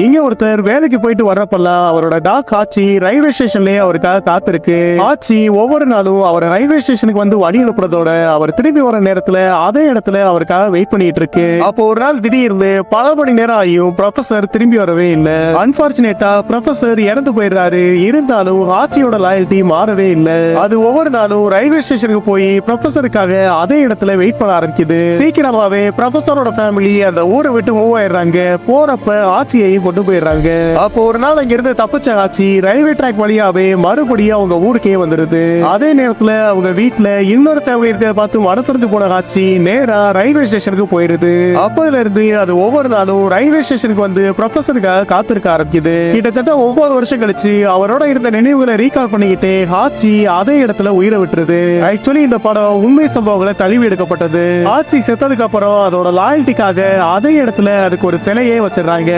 இங்க ஒருத்தர் வேலைக்கு போயிட்டு வர்றப்பெல்லாம் அவரோட டாக் ஆச்சி ரயில்வே ஸ்டேஷன்லயே அவருக்காக காத்திருக்கு. ஆச்சி ஒவ்வொரு நாளும் அவர் ரயில்வே ஸ்டேஷனுக்கு வந்து வழி அனுப்புறதோட அவர் திரும்பி வர நேரத்துல அதே இடத்துல அவருக்காக வெயிட் பண்ணிட்டு இருக்கு. அப்போ ஒரு நாள் திடீர்னு பல மணி நேரம் ஆகியும் ப்ரொஃபசர் திரும்பி வரவே இல்ல. அன்பார்ச்சுனேட்டா ப்ரொஃபசர் இறந்து போயிடுறாரு. இருந்தாலும் ஆச்சியோட லாயல்டி மாறவே இல்ல. அது ஒவ்வொரு நாளும் ரயில்வே ஸ்டேஷனுக்கு போய் ப்ரொஃபசருக்காக அதே இடத்துல வெயிட் பண்ண ஆரம்பிக்குது. சீக்கிரமாவே ப்ரொஃபசரோட ஃபேமிலி அந்த ஊரை விட்டு மூவ் ஆயிடுறாங்க. போறப்ப ஆச்சியையும் கொண்டு போயிடுறாங்க. அப்போ ஒரு நாள் அங்க இருந்து தப்பிச்ச ஆச்சி ரயில்வே ட்ராக் வழியாவே மறுபடியும் அவங்க ஊருக்கே வந்துருது. அதே நேரத்துல அவங்க வீட்டுல இன்னொரு ஃபேமிலி இருக்க பார்த்து மனசுறது போன ஆச்சி நேரா ரயில்வே ஸ்டேஷனுக்கு போயிருது. அப்பதுல இருந்து அது ஒவ்வொரு நாளும் ரயில்வே ஸ்டேஷனுக்கு வந்து ப்ரொஃபசருக்காக காத்திருக்க ஆரம்பிக்குது. கிட்டத்தட்ட 9 வருஷம் கழிச்சு அவரோட இருந்த நினைவுகளை ரீகால் பண்ணிக்கிட்டு ஆச்சி அதே இடத்துல உயிரை விட்டுருது. ஆக்சுவலி இந்த படம் உண்மை சம்பவங்களை தழுவி எடுக்கப்பட்டது. ஆச்சி செத்ததுக்கு அப்புறம் அதோட லாயல்ட்டிக்காக அதே இடத்துல அதுக்கு ஒரு சிலையே வச்சிடறாங்க.